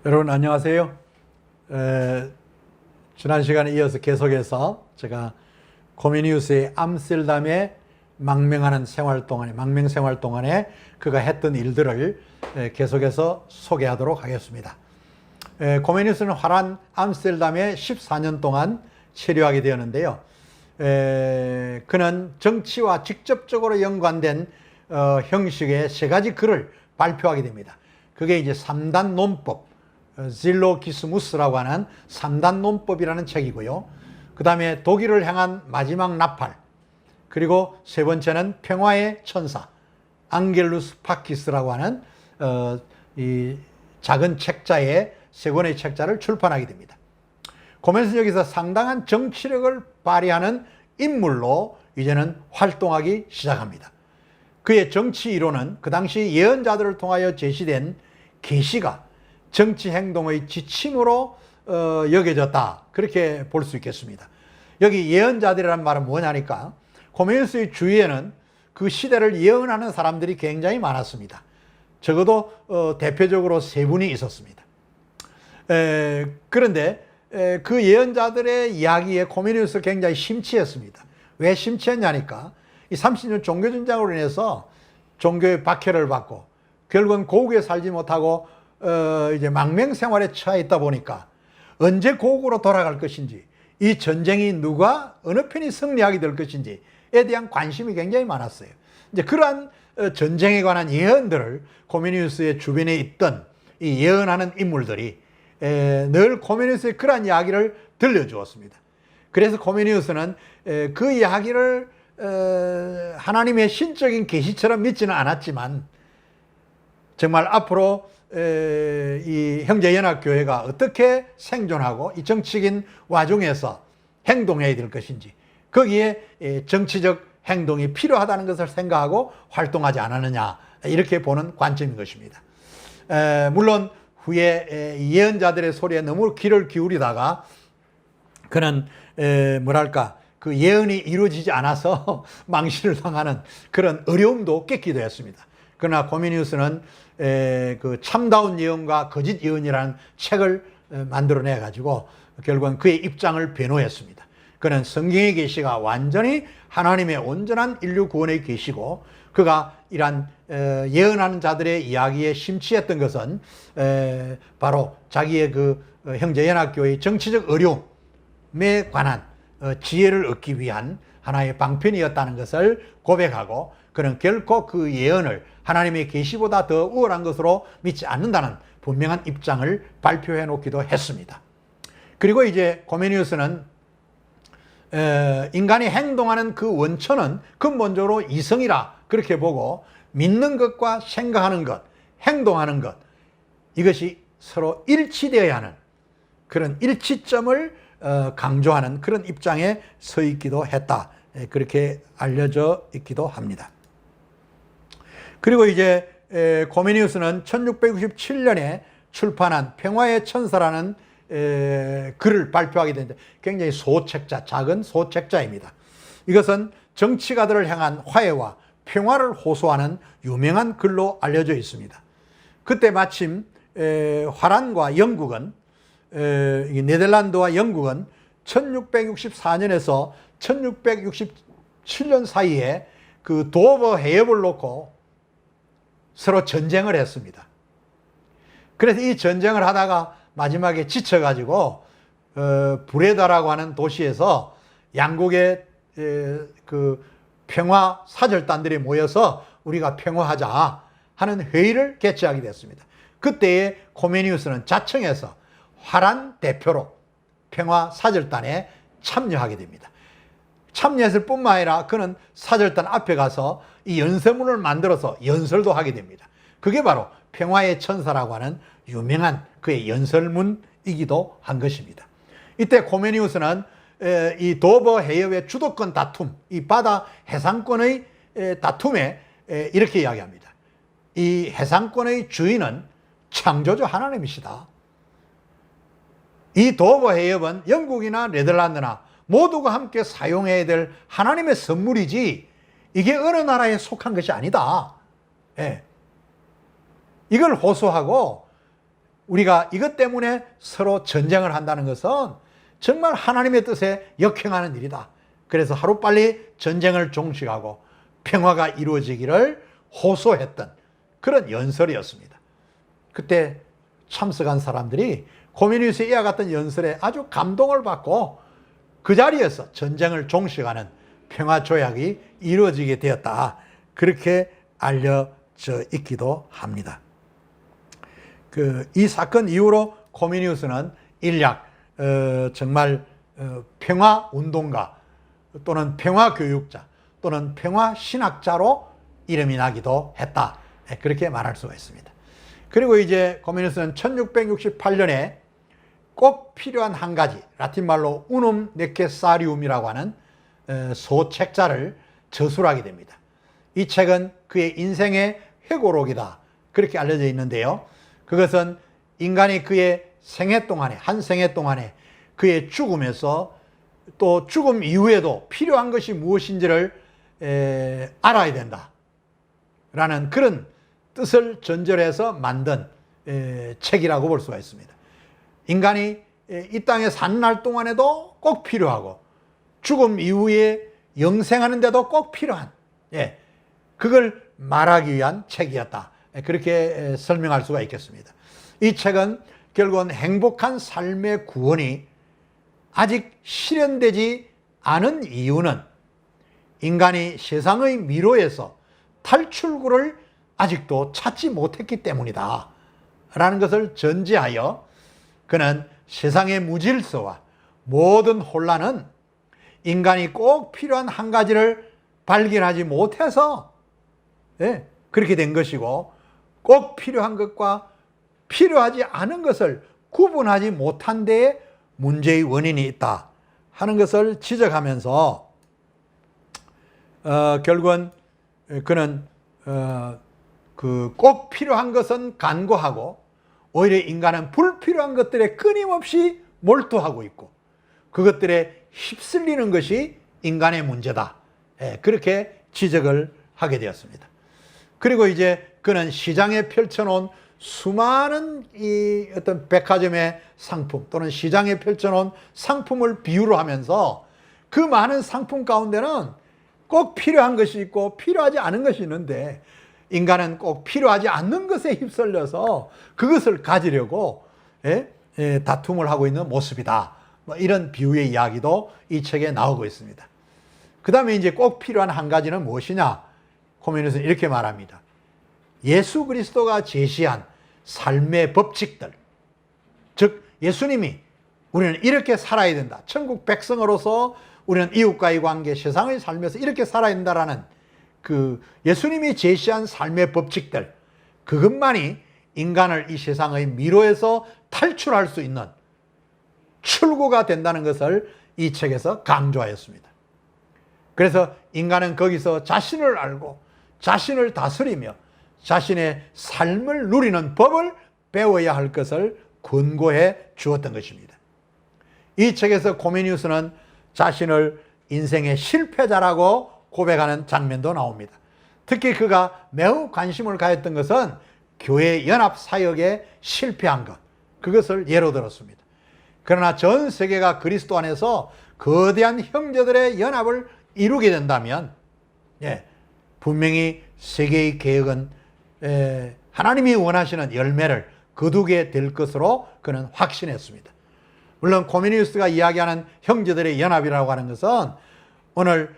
여러분 안녕하세요. 지난 시간에 이어서 계속해서 제가 코미니우스의 암스테르담의 망명하는 생활 동안에 망명 생활 동안에 그가 했던 일들을 계속해서 소개하도록 하겠습니다. 코미니우스는 화란 암스테르담에 14년 동안 체류하게 되었는데요. 그는 정치와 직접적으로 연관된 형식의 세 가지 글을 발표하게 됩니다. 그게 이제 3단 논법, 질로기스무스라고 하는 3단 논법이라는 책이고요. 그 다음에 독일을 향한 마지막 나팔, 그리고 세 번째는 평화의 천사, 앙겔루스 파키스라고 하는 이 작은 책자의 세 권의 책자를 출판하게 됩니다. 코미니우스는 여기서 상당한 정치력을 발휘하는 인물로 이제는 활동하기 시작합니다. 그의 정치 이론은 그 당시 예언자들을 통하여 제시된 계시가 정치 행동의 지침으로 여겨졌다, 그렇게 볼 수 있겠습니다. 여기 예언자들이라는 말은 뭐냐니까, 코미니우스의 주위에는 그 시대를 예언하는 사람들이 굉장히 많았습니다. 적어도 대표적으로 세 분이 있었습니다. 그런데 그 예언자들의 이야기에 코미니우스가 굉장히 심취했습니다. 왜 심취했냐니까, 이 30년 종교전쟁으로 인해서 종교의 박해를 받고 결국은 고국에 살지 못하고 이제 망명 생활에 처해 있다 보니까 언제 고국으로 돌아갈 것인지, 이 전쟁이 누가 어느 편이 승리하게 될 것인지에 대한 관심이 굉장히 많았어요. 이제 그러한 전쟁에 관한 예언들을 코미니우스의 주변에 있던 이 예언하는 인물들이 늘 코미니우스의 그러한 이야기를 들려주었습니다. 그래서 코미니우스는 그 이야기를 하나님의 신적인 계시처럼 믿지는 않았지만, 정말 앞으로 이 형제연합교회가 어떻게 생존하고 이 정치적인 와중에서 행동해야 될 것인지, 거기에 정치적 행동이 필요하다는 것을 생각하고 활동하지 않았느냐, 이렇게 보는 관점인 것입니다. 물론 후에 예언자들의 소리에 너무 귀를 기울이다가 그는 뭐랄까, 그 예언이 이루어지지 않아서 망신을 당하는 그런 어려움도 겪기도 했습니다. 그러나 코미니우스는 그 참다운 예언과 거짓 예언이라는 책을 만들어내 가지고 결국은 그의 입장을 변호했습니다. 그는 성경의 계시가 완전히 하나님의 온전한 인류 구원의 계시고, 그가 이러한 예언하는 자들의 이야기에 심취했던 것은 바로 자기의 그 형제연합교회의 정치적 어려움에 관한 지혜를 얻기 위한 하나의 방편이었다는 것을 고백하고, 그는 결코 그 예언을 하나님의 계시보다 더 우월한 것으로 믿지 않는다는 분명한 입장을 발표해 놓기도 했습니다. 그리고 이제 코미니우스는 인간이 행동하는 그 원천은 근본적으로 이성이라 그렇게 보고, 믿는 것과 생각하는 것, 행동하는 것, 이것이 서로 일치되어야 하는 그런 일치점을 강조하는 그런 입장에 서 있기도 했다, 그렇게 알려져 있기도 합니다. 그리고 이제 코미니우스는 1667년에 출판한 평화의 천사라는 글을 발표하게 되는데, 굉장히 소책자, 작은 소책자입니다. 이것은 정치가들을 향한 화해와 평화를 호소하는 유명한 글로 알려져 있습니다. 그때 마침 화란과 영국은, 네덜란드와 영국은 1664년에서 1667년 사이에 그 도버 해협을 놓고 서로 전쟁을 했습니다. 그래서 이 전쟁을 하다가 마지막에 지쳐가지고 브레다라고 하는 도시에서 양국의 그 평화 사절단들이 모여서 우리가 평화하자 하는 회의를 개최하게 됐습니다. 그때에 코미니우스는 자청해서 화란 대표로 평화 사절단에 참여하게 됩니다. 참여했을 뿐만 아니라 그는 사절단 앞에 가서 이 연설문을 만들어서 연설도 하게 됩니다. 그게 바로 평화의 천사라고 하는 유명한 그의 연설문이기도 한 것입니다. 이때 코미니우스는 이 도버 해협의 주도권 다툼, 이 바다 해상권의 다툼에 이렇게 이야기합니다. 이 해상권의 주인은 창조주 하나님이시다. 이 도버 해협은 영국이나 네덜란드나 모두가 함께 사용해야 될 하나님의 선물이지, 이게 어느 나라에 속한 것이 아니다. 이걸 호소하고 우리가 이것 때문에 서로 전쟁을 한다는 것은 정말 하나님의 뜻에 역행하는 일이다. 그래서 하루빨리 전쟁을 종식하고 평화가 이루어지기를 호소했던 그런 연설이었습니다. 그때 참석한 사람들이 고메니우스의 이와 같은 연설에 아주 감동을 받고 그 자리에서 전쟁을 종식하는 평화 조약이 이루어지게 되었다. 그렇게 알려져 있기도 합니다. 이 사건 이후로 고메니우스는 일약 정말 평화 운동가 또는 평화 교육자 또는 평화 신학자로 이름이 나기도 했다. 그렇게 말할 수가 있습니다. 그리고 이제 고메니우스는 1668년에 꼭 필요한 한 가지, 라틴 말로 운움 네케사리움이라고 하는 소책자를 저술하게 됩니다. 이 책은 그의 인생의 회고록이다. 그렇게 알려져 있는데요. 그것은 인간이 그의 생애 동안에, 한 생애 동안에 그의 죽음에서 또 죽음 이후에도 필요한 것이 무엇인지를 알아야 된다. 라는 그런 뜻을 전절해서 만든 책이라고 볼 수가 있습니다. 인간이 이 땅에 사는 날 동안에도 꼭 필요하고 죽음 이후에 영생하는 데도 꼭 필요한 그걸 말하기 위한 책이었다. 그렇게 설명할 수가 있겠습니다. 이 책은 결국은 행복한 삶의 구원이 아직 실현되지 않은 이유는 인간이 세상의 미로에서 탈출구를 아직도 찾지 못했기 때문이다. 라는 것을 전제하여 그는 세상의 무질서와 모든 혼란은 인간이 꼭 필요한 한 가지를 발견하지 못해서 그렇게 된 것이고 꼭 필요한 것과 필요하지 않은 것을 구분하지 못한 데에 문제의 원인이 있다 하는 것을 지적하면서 결국은 그는 꼭 필요한 것은 간과하고 오히려 인간은 불필요한 것들에 끊임없이 몰두하고 있고 그것들에 휩쓸리는 것이 인간의 문제다. 그렇게 지적을 하게 되었습니다. 그리고 이제 그는 시장에 펼쳐놓은 수많은 이 어떤 백화점의 상품 또는 시장에 펼쳐놓은 상품을 비유로 하면서 그 많은 상품 가운데는 꼭 필요한 것이 있고 필요하지 않은 것이 있는데 인간은 꼭 필요하지 않는 것에 휩쓸려서 그것을 가지려고 다툼을 하고 있는 모습이다. 뭐 이런 비유의 이야기도 이 책에 나오고 있습니다. 그 다음에 이제 꼭 필요한 한 가지는 무엇이냐? 고메니우스는 이렇게 말합니다. 예수 그리스도가 제시한 삶의 법칙들, 즉 예수님이 우리는 이렇게 살아야 된다. 천국 백성으로서 우리는 이웃과의 관계, 세상의 삶에서 이렇게 살아야 된다라는 그 예수님이 제시한 삶의 법칙들, 그것만이 인간을 이 세상의 미로에서 탈출할 수 있는 출구가 된다는 것을 이 책에서 강조하였습니다. 그래서 인간은 거기서 자신을 알고 자신을 다스리며 자신의 삶을 누리는 법을 배워야 할 것을 권고해 주었던 것입니다. 이 책에서 고메니우스는 자신을 인생의 실패자라고 고백하는 장면도 나옵니다. 특히 그가 매우 관심을 가졌던 것은 교회 연합 사역에 실패한 것, 그것을 예로 들었습니다. 그러나 전 세계가 그리스도 안에서 거대한 형제들의 연합을 이루게 된다면 분명히 세계의 개혁은 하나님이 원하시는 열매를 거두게 될 것으로 그는 확신했습니다. 물론 고메니우스가 이야기하는 형제들의 연합이라고 하는 것은 오늘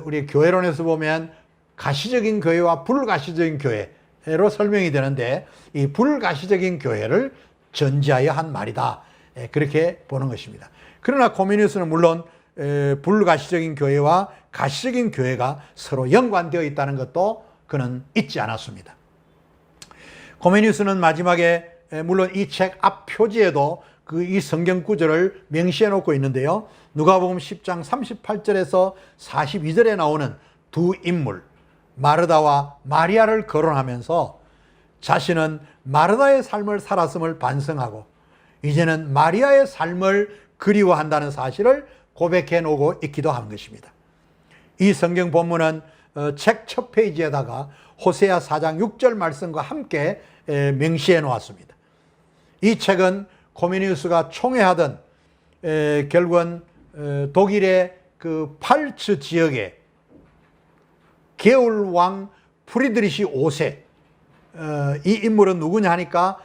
우리 교회론에서 보면 가시적인 교회와 불가시적인 교회로 설명이 되는데 이 불가시적인 교회를 전제하여 한 말이다. 그렇게 보는 것입니다. 그러나 고메니우스는 물론 불가시적인 교회와 가시적인 교회가 서로 연관되어 있다는 것도 그는 잊지 않았습니다. 고메니우스는 마지막에 물론 이 책 앞 표지에도 이 성경 구절을 명시해 놓고 있는데요. 누가복음 10장 38절에서 42절에 나오는 두 인물 마르다와 마리아를 거론하면서 자신은 마르다의 삶을 살았음을 반성하고 이제는 마리아의 삶을 그리워한다는 사실을 고백해 놓고 있기도 한 것입니다. 이 성경 본문은 책 첫 페이지에다가 호세아 4장 6절 말씀과 함께 명시해 놓았습니다. 이 책은 코메니우스가 총애하던 결국은 독일의 그 팔츠 지역에 게울왕 프리드리시 5세, 이 인물은 누구냐 하니까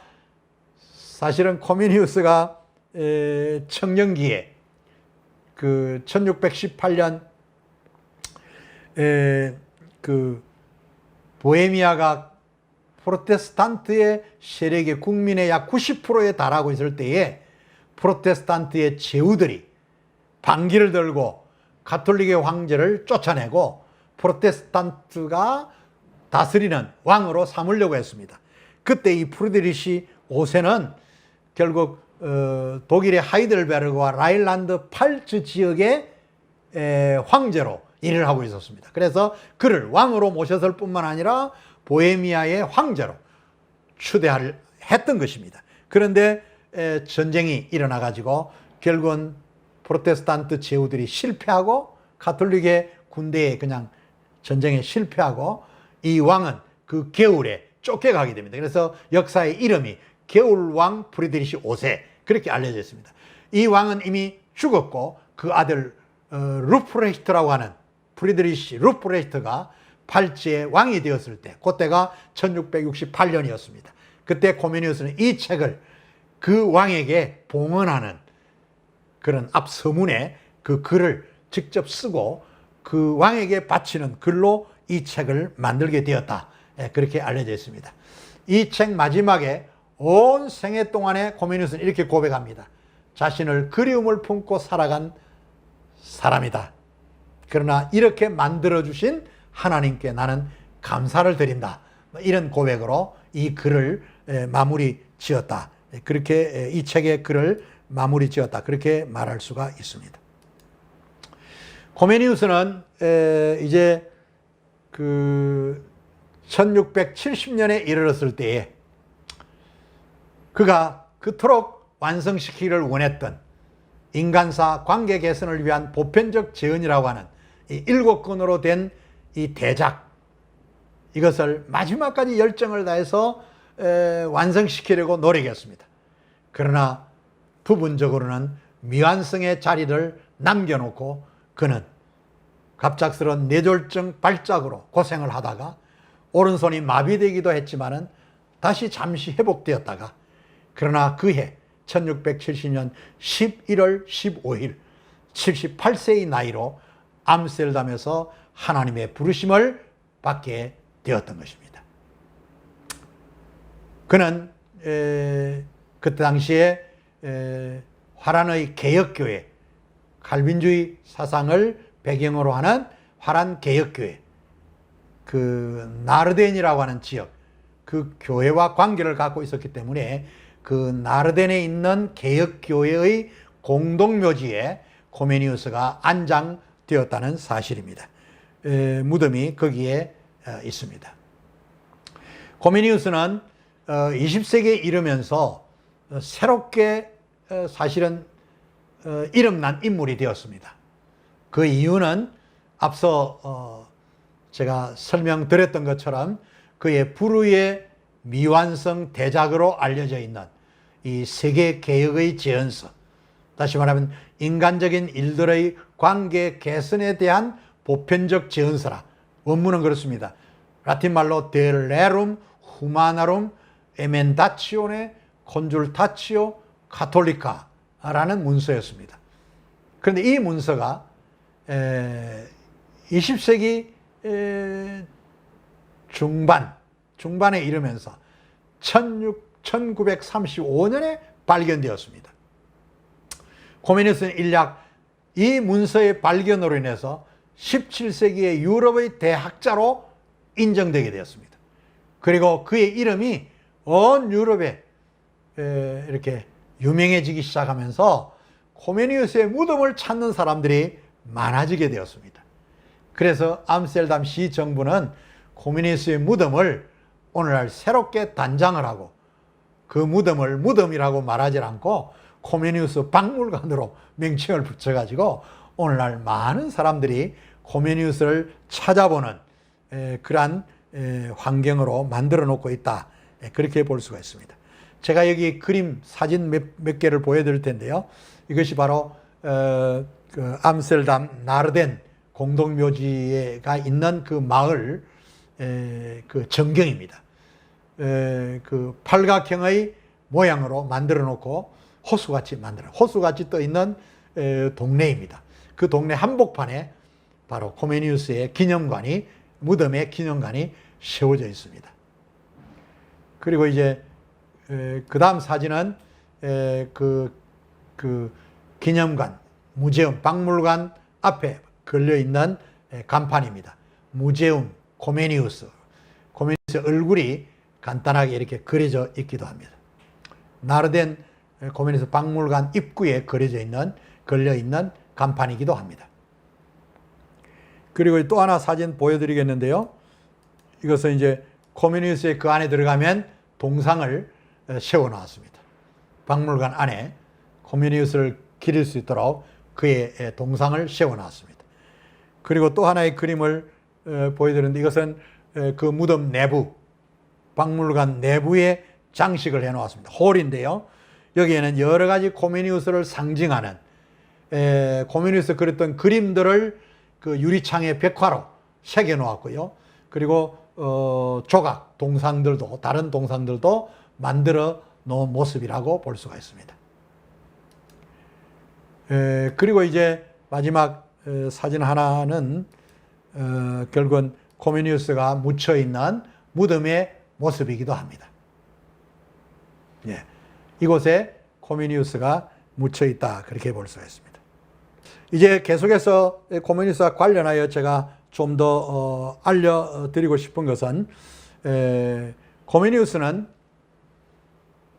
사실은 코메니우스가 청년기에 그 1618년 그 보헤미아가 프로테스탄트의 세력의 국민의 약 90%에 달하고 있을 때에 프로테스탄트의 제후들이 반기를 들고 가톨릭의 황제를 쫓아내고 프로테스탄트가 다스리는 왕으로 삼으려고 했습니다. 그때 이 프리드리시 5세는 결국 독일의 하이델베르그와 라인란드 팔츠 지역의 황제로 일을 하고 있었습니다. 그래서 그를 왕으로 모셨을 뿐만 아니라 보헤미아의 황제로 추대를 했던 것입니다. 그런데 전쟁이 일어나 가지고 결국은 프로테스탄트 제후들이 실패하고 가톨릭의 군대에 그냥 전쟁에 실패하고 이 왕은 그 겨울에 쫓겨가게 됩니다. 그래서 역사의 이름이 겨울왕 프리드리시 5세 그렇게 알려져 있습니다. 이 왕은 이미 죽었고 그 아들 루프레히트라고 하는 프리드리시 루프레히트가 팔찌의 왕이 되었을 때 그때가 1668년이었습니다. 그때 코메니우스는 이 책을 그 왕에게 봉헌하는 그런 앞서문에 그 글을 직접 쓰고 그 왕에게 바치는 글로 이 책을 만들게 되었다. 그렇게 알려져 있습니다. 이 책 마지막에 온 생애 동안에 코메니우스는 이렇게 고백합니다. 자신을 그리움을 품고 살아간 사람이다. 그러나 이렇게 만들어주신 하나님께 나는 감사를 드린다. 이런 고백으로 이 글을 마무리 지었다. 그렇게 이 책의 글을 마무리 지었다. 그렇게 말할 수가 있습니다. 코메니우스는 이제 그 1670년에 이르렀을 때에 그가 그토록 완성시키기를 원했던 인간사 관계 개선을 위한 보편적 재언이라고 하는 이 7권으로 된 이 대작, 이것을 마지막까지 열정을 다해서 완성시키려고 노력했습니다. 그러나 부분적으로는 미완성의 자리를 남겨놓고 그는 갑작스러운 뇌졸중 발작으로 고생을 하다가 오른손이 마비되기도 했지만은 다시 잠시 회복되었다가 그러나 그해 1670년 11월 15일 78세의 나이로 암스테르담에서 하나님의 부르심을 받게 되었던 것입니다. 그는 그때 당시에 화란의 개혁교회, 칼빈주의 사상을 배경으로 하는 화란 개혁교회, 그 나르덴이라고 하는 지역, 그 교회와 관계를 갖고 있었기 때문에 그 나르덴에 있는 개혁교회의 공동묘지에 코메니우스가 안장되었다는 사실입니다. 무덤이 거기에 있습니다. 코메니우스는 20세기에 이르면서 새롭게 사실은 이름난 인물이 되었습니다. 그 이유는 앞서 제가 설명드렸던 것처럼 그의 불후의 미완성 대작으로 알려져 있는 이 세계 개혁의 제언서, 다시 말하면 인간적인 일들의 관계 개선에 대한 보편적 제언서라. 원문은 그렇습니다. 라틴 말로 De Rerum Humanarum Emendation에 Consultatio Catholica라는 문서였습니다. 그런데 이 문서가 20세기 중반에 이르면서 1935년에 발견되었습니다. 코메니우스는 일약 이 문서의 발견으로 인해서 17세기의 유럽의 대학자로 인정되게 되었습니다. 그리고 그의 이름이 온 유럽에 이렇게 유명해지기 시작하면서 코메니우스의 무덤을 찾는 사람들이 많아지게 되었습니다. 그래서 암스테르담 시 정부는 코메니우스의 무덤을 오늘날 새롭게 단장을 하고 그 무덤을 무덤이라고 말하지 않고 코메니우스 박물관으로 명칭을 붙여가지고 오늘날 많은 사람들이 코메니우스를 찾아보는 그러한 환경으로 만들어 놓고 있다. 그렇게 볼 수가 있습니다. 제가 여기 그림 사진 몇 개를 보여드릴 텐데요. 이것이 바로 그 암스테르담 나르덴 공동묘지가 있는 그 마을 그 전경입니다. 그 팔각형의 모양으로 만들어 놓고 호수같이 떠 있는 동네입니다. 그 동네 한복판에 바로 코메니우스의 기념관이, 무덤의 기념관이 세워져 있습니다. 그리고 이제 그 다음 사진은 그 기념관, 무제움, 박물관 앞에 걸려 있는 간판입니다. 무제움 코메니우스. 코메니우스 얼굴이 간단하게 이렇게 그려져 있기도 합니다. 나르덴 코메니우스 박물관 입구에 걸려 있는 간판이기도 합니다. 그리고 또 하나 사진 보여드리겠는데요. 이것은 이제 코메니우스의 그 안에 들어가면 동상을 세워 놨습니다. 박물관 안에 코메니우스를 기릴 수 있도록 그의 동상을 세워 놨습니다. 그리고 또 하나의 그림을 보여드리는데, 이것은 그 무덤 내부, 박물관 내부에 장식을 해 놓았습니다. 홀인데요. 여기에는 여러 가지 코메니우스를 상징하는 코메니우스 그렸던 그림들을 그 유리창에 벽화로 새겨 놓았고요. 그리고 조각 동상들도, 다른 동상들도 만들어 놓은 모습이라고 볼 수가 있습니다. 그리고 이제 마지막 사진 하나는 결국은 코메니우스가 묻혀 있는 무덤의 모습이기도 합니다. 예, 이곳에 코메니우스가 묻혀 있다, 그렇게 볼 수가 있습니다. 이제 계속해서 코메니우스와 관련하여 제가 좀 더 알려드리고 싶은 것은, 코메니우스는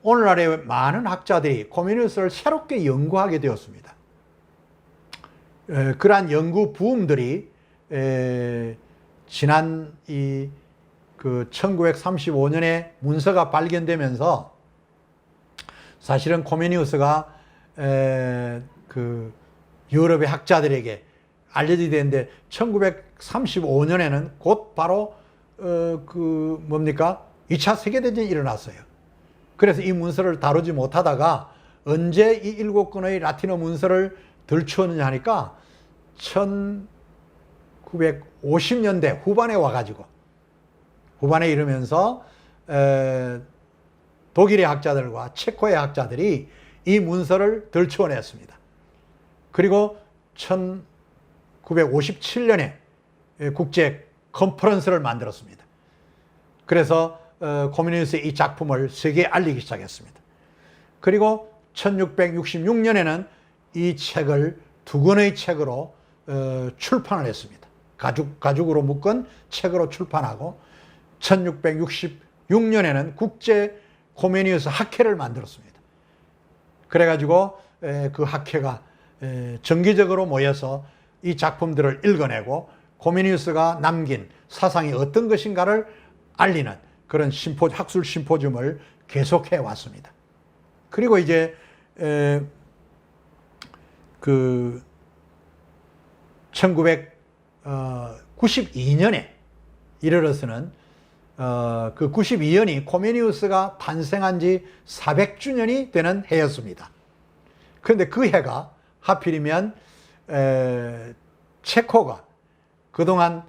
오늘날의 많은 학자들이 코메니우스를 새롭게 연구하게 되었습니다. 그러한 연구 부음들이 지난 그 1935년에 문서가 발견되면서 사실은 코메니우스가 그 유럽의 학자들에게 알려지게 되는데, 1935년에는 곧 바로 그 뭡니까? 2차 세계대전이 일어났어요. 그래서 이 문서를 다루지 못하다가 언제 이 7권의 라틴어 문서를 들추었느냐 하니까 1950년대 후반에 와가지고, 후반에 이르면서 독일의 학자들과 체코의 학자들이 이 문서를 들추어냈습니다. 그리고 1957년에 국제 컨퍼런스를 만들었습니다. 그래서 코메니우스의 이 작품을 세계에 알리기 시작했습니다. 그리고 1666년에는 이 책을 2권의 책으로 출판을 했습니다. 가죽으로 묶은 책으로 출판하고, 1666년에는 국제 코메니우스 학회를 만들었습니다. 그래가지고 그 학회가 정기적으로 모여서 이 작품들을 읽어내고 코메니우스가 남긴 사상이 어떤 것인가를 알리는 그런 학술 심포지움을 계속해 왔습니다. 그리고 이제 그 1992년에 이르러서는 그 92년이 코메니우스가 탄생한 지 400주년이 되는 해였습니다. 그런데 그 해가 하필이면 체코가 그동안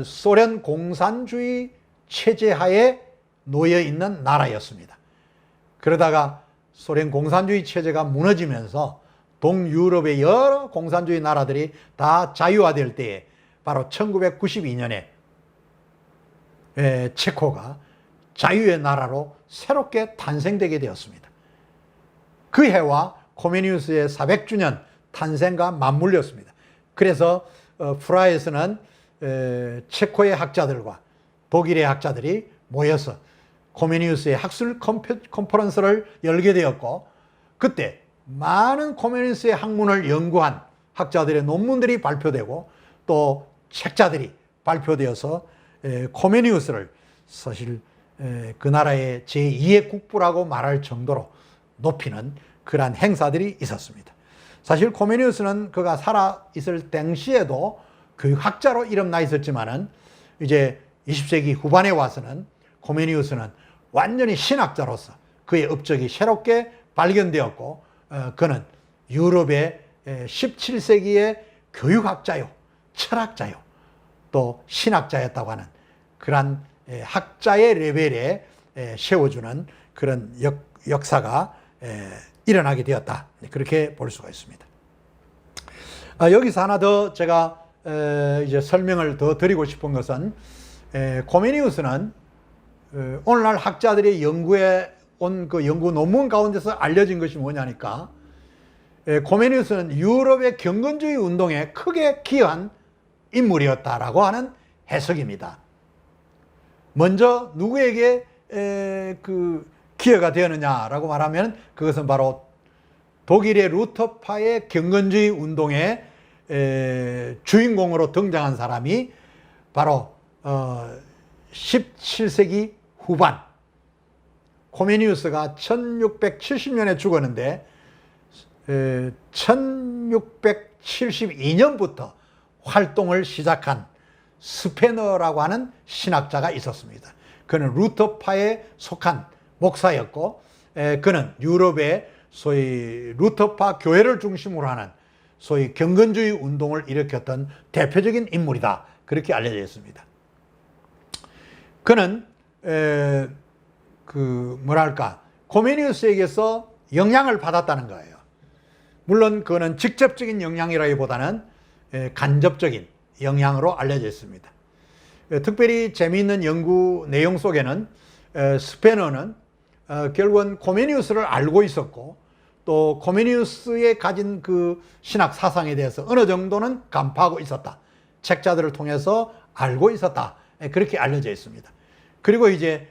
소련 공산주의 체제하에 놓여 있는 나라였습니다. 그러다가 소련 공산주의 체제가 무너지면서 동유럽의 여러 공산주의 나라들이 다 자유화될 때에, 바로 1992년에 체코가 자유의 나라로 새롭게 탄생되게 되었습니다. 그 해와 코메니우스의 400주년 탄생과 맞물렸습니다. 그래서 프라하에서는 체코의 학자들과 독일의 학자들이 모여서 코메니우스의 학술 컨퍼런스를 열게 되었고, 그때 많은 코메니우스의 학문을 연구한 학자들의 논문들이 발표되고 또 책자들이 발표되어서 코메니우스를 사실 그 나라의 제2의 국부라고 말할 정도로 높이는 그러한 행사들이 있었습니다. 사실 코메니우스는 그가 살아있을 당시에도 교육학자로 이름나 있었지만은, 이제 20세기 후반에 와서는 코메니우스는 완전히 신학자로서 그의 업적이 새롭게 발견되었고 그는 유럽의 17세기의 교육학자요, 철학자요, 또 신학자였다고 하는 그러한 학자의 레벨에 세워주는 그런 역사가 일어나게 되었다. 그렇게 볼 수가 있습니다. 여기서 하나 더 제가 이제 설명을 더 드리고 싶은 것은 코메니우스는 오늘날 학자들이 연구해 온 그 연구 논문 가운데서 알려진 것이 뭐냐니까 코메니우스는 유럽의 경건주의 운동에 크게 기여한 인물이었다라고 하는 해석입니다. 먼저 누구에게 그 기여가 되었느냐라고 말하면 그것은 바로 독일의 루터파의 경건주의 운동의 주인공으로 등장한 사람이 바로 17세기 후반 코메니우스가 1670년에 죽었는데 1672년부터 활동을 시작한 스페너라고 하는 신학자가 있었습니다. 그는 루터파에 속한 목사였고 그는 유럽의 소위 루터파 교회를 중심으로 하는 소위 경건주의 운동을 일으켰던 대표적인 인물이다. 그렇게 알려져 있습니다. 그는 코메니우스에게서 영향을 받았다는 거예요. 물론 그는 직접적인 영향이라기보다는 간접적인 영향으로 알려져 있습니다. 특별히 재미있는 연구 내용 속에는 스페너는 결국은 코메니우스를 알고 있었고 또 코메니우스의 가진 그 신학 사상에 대해서 어느 정도는 간파하고 있었다. 책자들을 통해서 알고 있었다. 그렇게 알려져 있습니다. 그리고 이제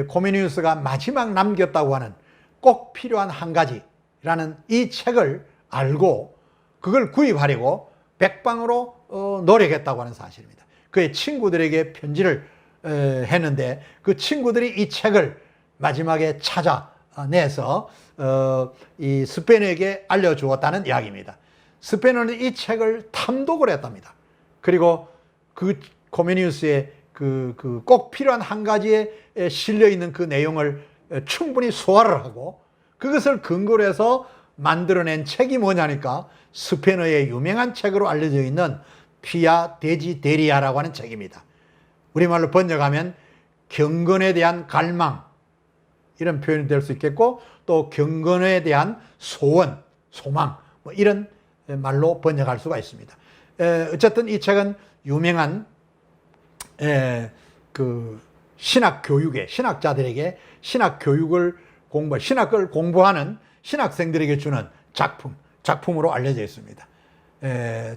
코메니우스가 마지막 남겼다고 하는 꼭 필요한 한 가지라는 이 책을 알고 그걸 구입하려고 백방으로 노력했다고 하는 사실입니다. 그의 친구들에게 편지를 했는데 그 친구들이 이 책을 마지막에 찾아내서 이 스페너에게 알려주었다는 이야기입니다. 스페너는 이 책을 탐독을 했답니다. 그리고 그 코메니우스의 그 꼭 필요한 한 가지에 실려있는 그 내용을 충분히 소화를 하고 그것을 근거로 해서 만들어낸 책이 뭐냐니까 스페너의 유명한 책으로 알려져 있는 피아 데지데리아라고 하는 책입니다. 우리말로 번역하면 경건에 대한 갈망 이런 표현이 될 수 있겠고 또 경건에 대한 소원, 소망 뭐 이런 말로 번역할 수가 있습니다. 어쨌든 이 책은 유명한 그 신학 교육에 신학자들에게 신학 교육을 신학을 공부하는 신학생들에게 주는 작품으로 알려져 있습니다.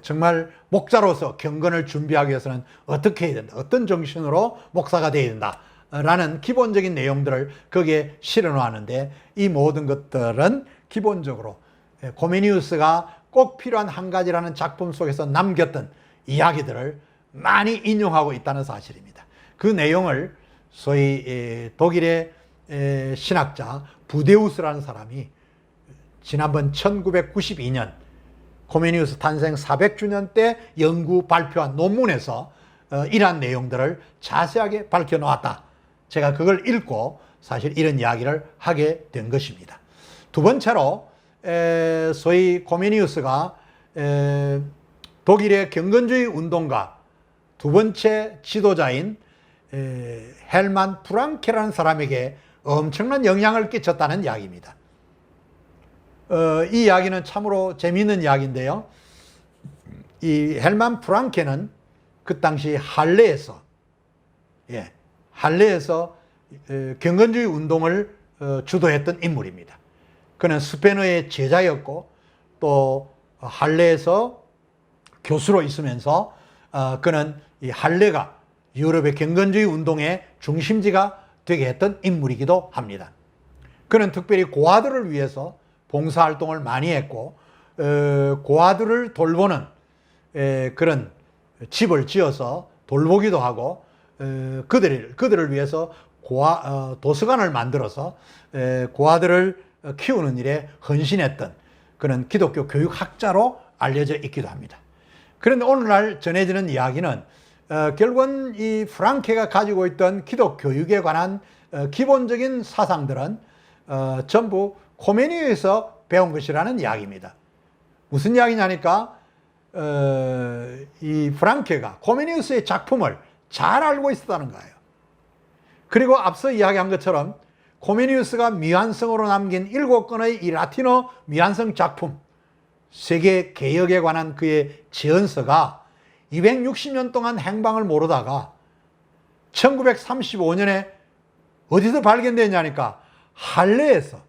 정말 목자로서 경건을 준비하기 위해서는 어떻게 해야 된다, 어떤 정신으로 목사가 되어야 된다 라는 기본적인 내용들을 거기에 실어 놓았는데 이 모든 것들은 기본적으로 코메니우스가 꼭 필요한 한 가지라는 작품 속에서 남겼던 이야기들을 많이 인용하고 있다는 사실입니다. 그 내용을 소위 독일의 신학자 부데우스라는 사람이 지난번 1992년 코메니우스 탄생 400주년 때 연구 발표한 논문에서 이러한 내용들을 자세하게 밝혀놓았다. 제가 그걸 읽고 사실 이런 이야기를 하게 된 것입니다. 두 번째로 소위 코메니우스가 독일의 경건주의 운동가 두 번째 지도자인 헬만 프랑케라는 사람에게 엄청난 영향을 끼쳤다는 이야기입니다. 이 이야기는 참으로 재미있는 이야기인데요. 이 헬만 프랑케는 그 당시 할레에서 경건주의 운동을 주도했던 인물입니다. 그는 스페너의 제자였고 또 할레에서 교수로 있으면서 그는 이 할레가 유럽의 경건주의 운동의 중심지가 되게 했던 인물이기도 합니다. 그는 특별히 고아들을 위해서 봉사활동을 많이 했고 고아들을 돌보는 그런 집을 지어서 돌보기도 하고 그들을 위해서 도서관을 만들어서 고아들을 키우는 일에 헌신했던 그런 기독교 교육학자로 알려져 있기도 합니다. 그런데 오늘날 전해지는 이야기는 결국은 이 프랑케가 가지고 있던 기독 교육에 관한 기본적인 사상들은 전부 코메니우스에서 배운 것이라는 이야기입니다. 무슨 이야기냐니까 이 프랑케가 코메니우스의 작품을 잘 알고 있었다는 거예요. 그리고 앞서 이야기한 것처럼 코메니우스가 미완성으로 남긴 7권의 이 라틴어 미완성 작품, 세계 개혁에 관한 그의 제언서가 260년 동안 행방을 모르다가 1935년에 어디서 발견됐냐니까 할레에서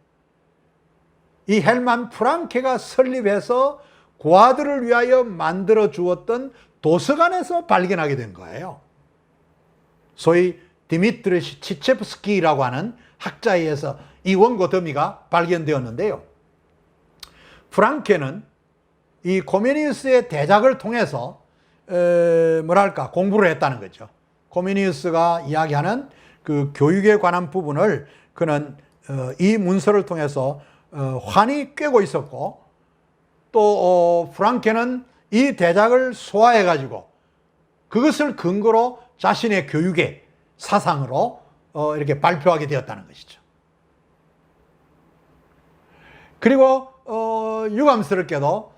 이 헬만 프랑케가 설립해서 고아들을 위하여 만들어 주었던 도서관에서 발견하게 된 거예요. 소위 디미트리 치체프스키라고 하는 학자에 의해서 이 원고 더미가 발견되었는데요. 프랑케는 이 코메니우스의 대작을 통해서 공부를 했다는 거죠. 코메니우스가 이야기하는 그 교육에 관한 부분을 그는 이 문서를 통해서 환히 꿰고 있었고, 또 프랑케는 이 대작을 소화해 가지고 그것을 근거로 자신의 교육의 사상으로 이렇게 발표하게 되었다는 것이죠. 그리고 유감스럽게도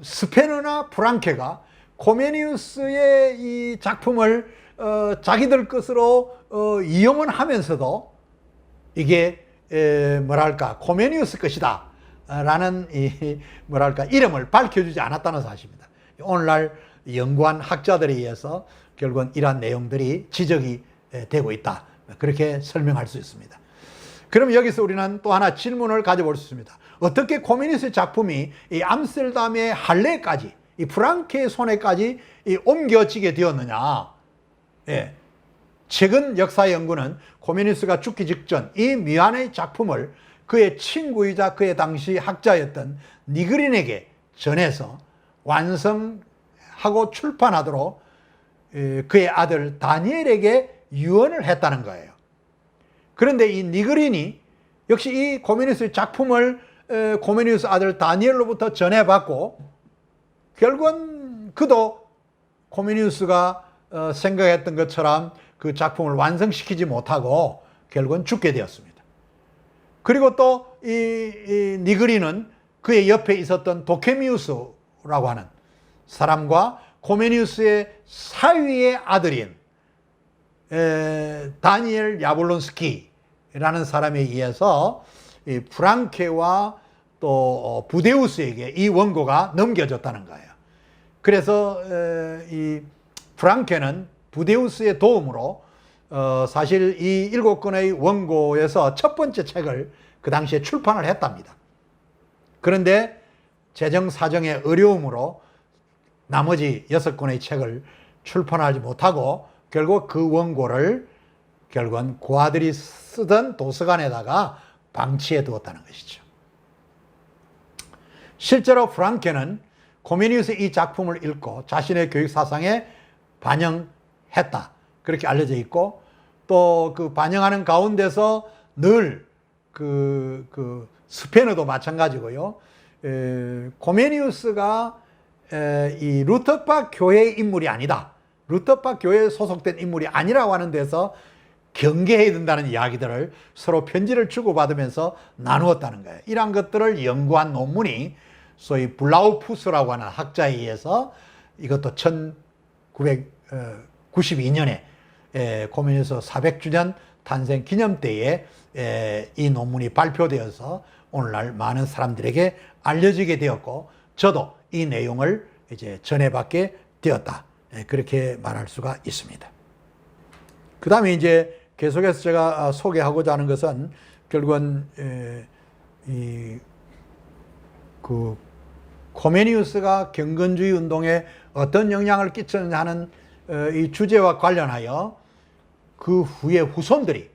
스페너나 프랑케가 코메니우스의 이 작품을 자기들 것으로 이용은 하면서도 이게 코메니우스 것이다 라는 이름을 밝혀주지 않았다는 사실입니다. 오늘날 연구한 학자들에 의해서 결국은 이러한 내용들이 지적이 되고 있다, 그렇게 설명할 수 있습니다. 그럼 여기서 우리는 또 하나 질문을 가져볼 수 있습니다. 어떻게 코메니우스의 작품이 이 암스테르담의 할레까지, 이 프랑케의 손에까지 옮겨지게 되었느냐? 예. 최근 역사 연구는 코메니우스가 죽기 직전 이 미완의 작품을 그의 친구이자 그의 당시 학자였던 니그린에게 전해서 완성하고 출판하도록 그의 아들 다니엘에게 유언을 했다는 거예요. 그런데 이 니그린이 역시 이 코메니우스의 작품을 코메니우스 아들 다니엘로부터 전해받고 결국은 그도 코메니우스가 생각했던 것처럼 그 작품을 완성시키지 못하고 결국은 죽게 되었습니다. 그리고 또 이 니그린은 그의 옆에 있었던 도케미우스라고 하는 사람과 코메니우스의 사위의 아들인 다니엘 야블론스키라는 사람에 의해서 이 프랑케와 또 부데우스에게 이 원고가 넘겨졌다는 거예요. 그래서 이 프랑케는 부데우스의 도움으로 사실 이 7권의 원고에서 첫 번째 책을 그 당시에 출판을 했답니다. 그런데 재정 사정의 어려움으로 나머지 6권의 책을 출판하지 못하고 결국 그 원고를 결국은 고아들이 쓰던 도서관에다가 방치해 두었다는 것이죠. 실제로 프랑케는 코메니우스의 이 작품을 읽고 자신의 교육 사상에 반영했다, 그렇게 알려져 있고, 또 그 반영하는 가운데서 늘 그 스페너도 마찬가지고요. 코메니우스가 이 루터파 교회의 인물이 아니다, 루터파 교회에 소속된 인물이 아니라고 하는 데서 경계해야 된다는 이야기들을 서로 편지를 주고받으면서 나누었다는 거예요. 이러한 것들을 연구한 논문이 소위 블라우푸스라고 하는 학자에 의해서 이것도 1992년에 코메니우스 400주년 탄생 기념대에 이 논문이 발표되어서 오늘날 많은 사람들에게 알려지게 되었고, 저도 이 내용을 이제 전해받게 되었다, 그렇게 말할 수가 있습니다. 그 다음에 이제 계속해서 제가 소개하고자 하는 것은 결국은 그 코메니우스가 경건주의 운동에 어떤 영향을 끼쳤느냐 하는 이 주제와 관련하여 그 후에 후손들이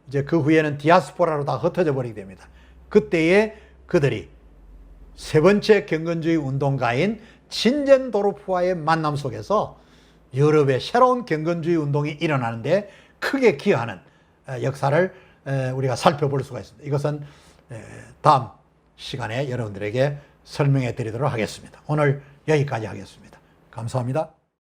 이제 그 후에는 디아스포라로 다 흩어져 버리게 됩니다. 그때에 그들이 세 번째 경건주의 운동가인 진젠도르프와의 만남 속에서 유럽의 새로운 경건주의 운동이 일어나는데 크게 기여하는 역사를 우리가 살펴볼 수가 있습니다. 이것은 다음 시간에 여러분들에게 설명해 드리도록 하겠습니다. 오늘 여기까지 하겠습니다. 감사합니다.